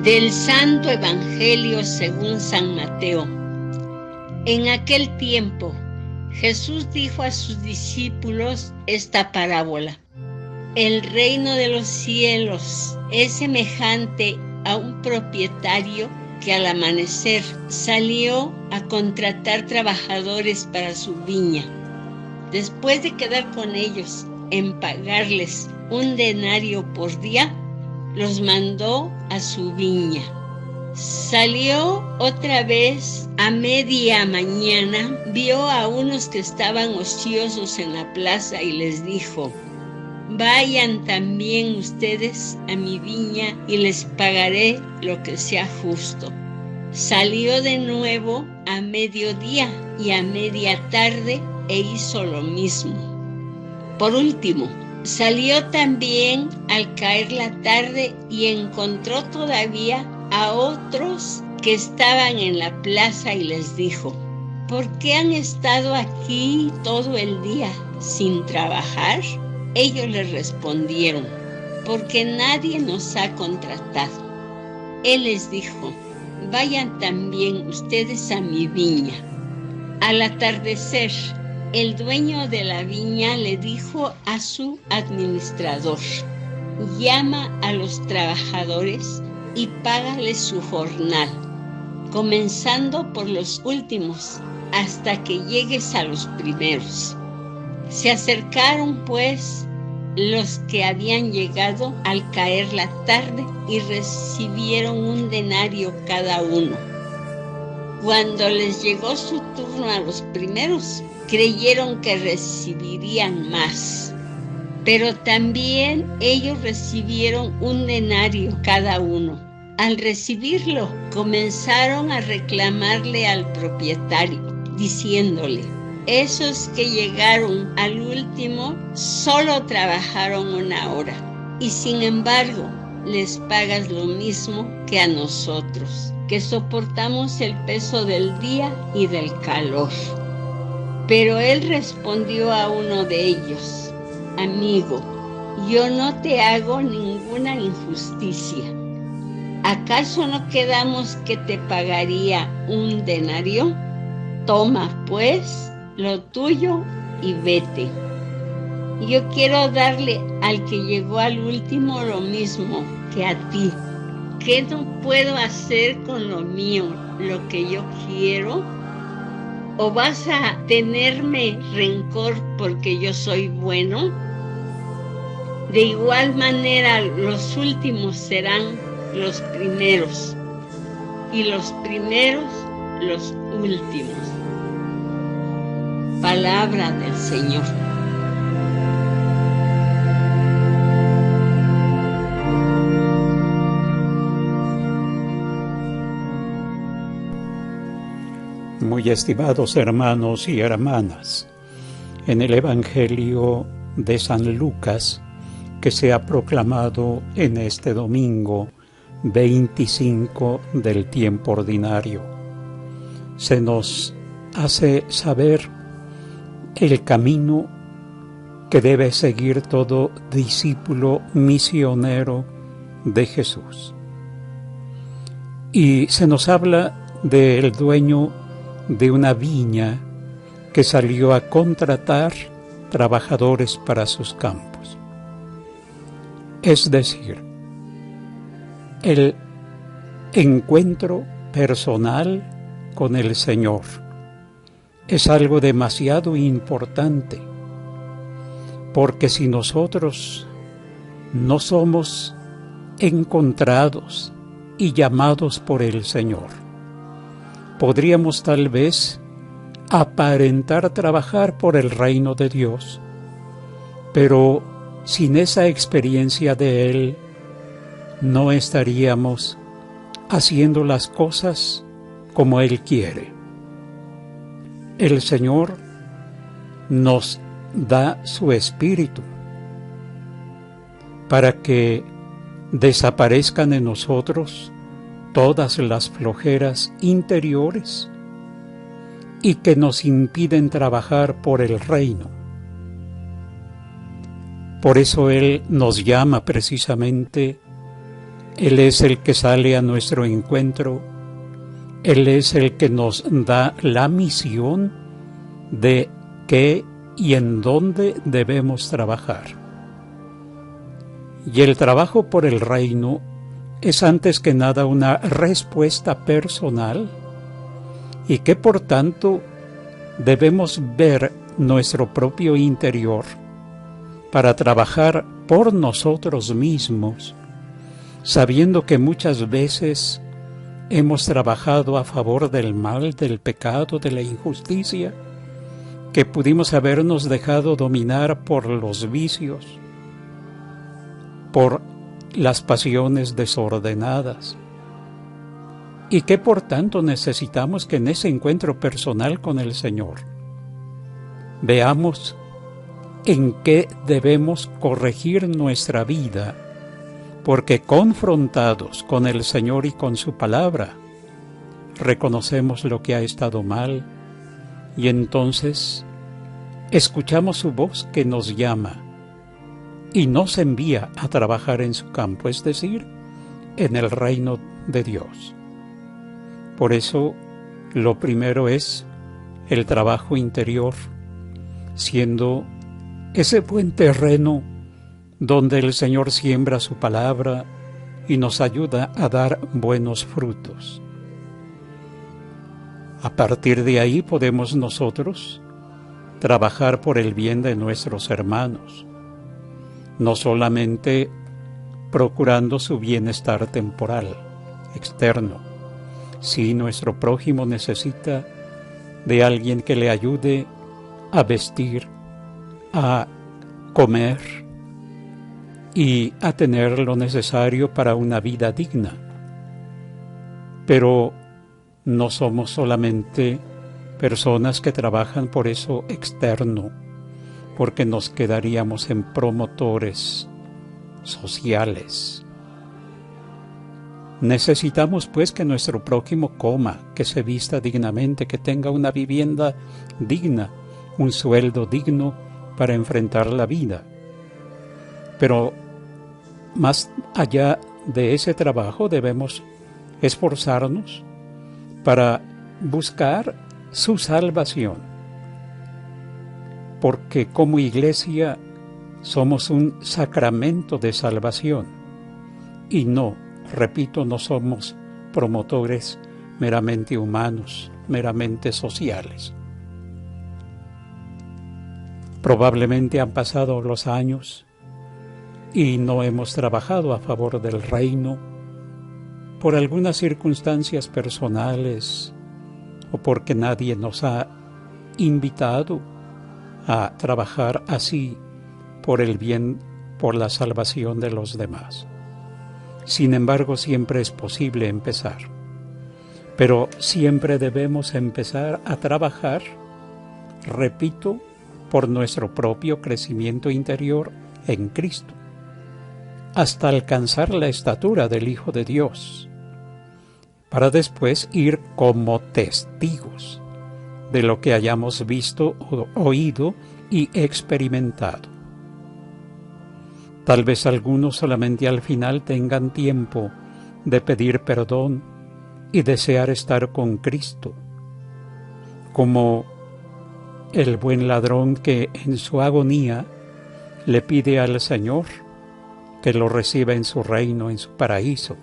Del Santo Evangelio según San Mateo. En aquel tiempo, Jesús dijo a sus discípulos esta parábola: el reino de los cielos es semejante a un propietario que al amanecer salió a contratar trabajadores para su viña. Después de quedar con ellos en pagarles un denario por día, los mandó a su viña. Salió otra vez a media mañana, vio a unos que estaban ociosos en la plaza y les dijo: vayan también ustedes a mi viña y les pagaré lo que sea justo. Salió de nuevo a mediodía y a media tarde e hizo lo mismo. Por último, salió también al caer la tarde y encontró todavía a otros que estaban en la plaza y les dijo: ¿por qué han estado aquí todo el día sin trabajar? Ellos le respondieron: porque nadie nos ha contratado. Él les dijo: vayan también ustedes a mi viña. Al atardecer, el dueño de la viña le dijo a su administrador: llama a los trabajadores y págales su jornal, comenzando por los últimos hasta que llegues a los primeros. Se acercaron pues los que habían llegado al caer la tarde y recibieron un denario cada uno. Cuando les llegó su turno a los primeros, creyeron que recibirían más, pero también ellos recibieron un denario cada uno. Al recibirlo, comenzaron a reclamarle al propietario, diciéndole: esos que llegaron al último solo trabajaron 1 hora, y sin embargo les pagas lo mismo que a nosotros, que soportamos el peso del día y del calor. Pero él respondió a uno de ellos: amigo, yo no te hago ninguna injusticia. ¿Acaso no quedamos que te pagaría un denario? Toma, pues, lo tuyo y vete. Yo quiero darle al que llegó al último lo mismo que a ti. ¿Qué no puedo hacer con lo mío, lo que yo quiero? ¿O vas a tenerme rencor porque yo soy bueno? De igual manera, los últimos serán los primeros, y los primeros los últimos. Palabra del Señor. Muy estimados hermanos y hermanas, en el Evangelio de San Lucas, que se ha proclamado en este domingo 25 del tiempo ordinario, se nos hace saber el camino que debe seguir todo discípulo misionero de Jesús. Y se nos habla del dueño de una viña que salió a contratar trabajadores para sus campos. Es decir, el encuentro personal con el Señor es algo demasiado importante, porque si nosotros no somos encontrados y llamados por el Señor, podríamos tal vez aparentar trabajar por el reino de Dios, pero sin esa experiencia de Él, no estaríamos haciendo las cosas como Él quiere. El Señor nos da su Espíritu para que desaparezcan en nosotros todas las flojeras interiores y que nos impiden trabajar por el reino. Por eso Él nos llama precisamente Él es el que sale a nuestro encuentro. Él es el que nos da la misión de qué y en dónde debemos trabajar. Y el trabajo por el reino es antes que nada una respuesta personal y que por tanto debemos ver nuestro propio interior para trabajar por nosotros mismos, sabiendo que muchas veces hemos trabajado a favor del mal, del pecado, de la injusticia, que pudimos habernos dejado dominar por los vicios, por las pasiones desordenadas, y que por tanto necesitamos que en ese encuentro personal con el Señor veamos en qué debemos corregir nuestra vida, porque confrontados con el Señor y con su palabra, reconocemos lo que ha estado mal y entonces escuchamos su voz que nos llama y nos envía a trabajar en su campo, es decir, en el reino de Dios. Por eso, lo primero es el trabajo interior, siendo ese buen terreno donde el Señor siembra su palabra y nos ayuda a dar buenos frutos. A partir de ahí podemos nosotros trabajar por el bien de nuestros hermanos, no solamente procurando su bienestar temporal, externo. Si nuestro prójimo necesita de alguien que le ayude a vestir, a comer y a tener lo necesario para una vida digna. Pero no somos solamente personas que trabajan por eso externo, porque nos quedaríamos en promotores sociales. Necesitamos pues que nuestro prójimo coma, que se vista dignamente, que tenga una vivienda digna, un sueldo digno para enfrentar la vida. Pero más allá de ese trabajo debemos esforzarnos para buscar su salvación, porque como iglesia somos un sacramento de salvación y no, repito, no somos promotores meramente humanos, meramente sociales. Probablemente han pasado los años y no hemos trabajado a favor del reino por algunas circunstancias personales o porque nadie nos ha invitado a trabajar así por el bien, por la salvación de los demás. Sin embargo, siempre es posible empezar, pero siempre debemos empezar a trabajar, repito, por nuestro propio crecimiento interior en Cristo, hasta alcanzar la estatura del Hijo de Dios, para después ir como testigos de lo que hayamos visto, oído y experimentado. Tal vez algunos solamente al final tengan tiempo de pedir perdón y desear estar con Cristo, como el buen ladrón que en su agonía le pide al Señor que lo reciba en su reino, en su paraíso,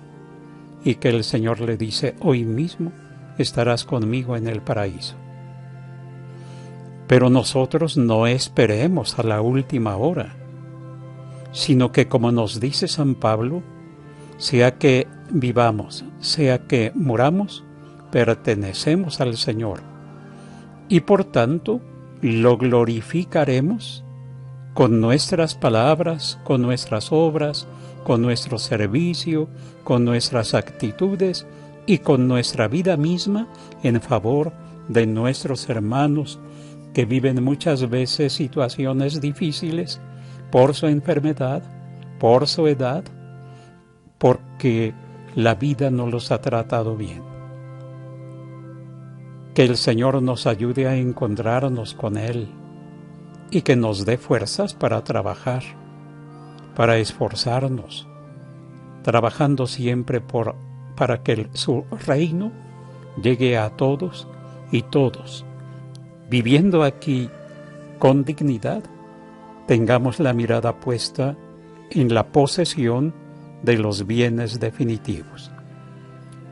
y que el Señor le dice: hoy mismo estarás conmigo en el paraíso. Pero nosotros no esperemos a la última hora, sino que, como nos dice San Pablo, sea que vivamos, sea que muramos, pertenecemos al Señor, y por tanto lo glorificaremos con nuestras palabras, con nuestras obras, con nuestro servicio, con nuestras actitudes y con nuestra vida misma en favor de nuestros hermanos que viven muchas veces situaciones difíciles por su enfermedad, por su edad, porque la vida no los ha tratado bien. Que el Señor nos ayude a encontrarnos con Él y que nos dé fuerzas para trabajar, para esforzarnos, trabajando siempre para que su reino llegue a todos y todos, viviendo aquí con dignidad, tengamos la mirada puesta en la posesión de los bienes definitivos.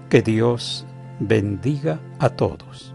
Que Dios bendiga a todos.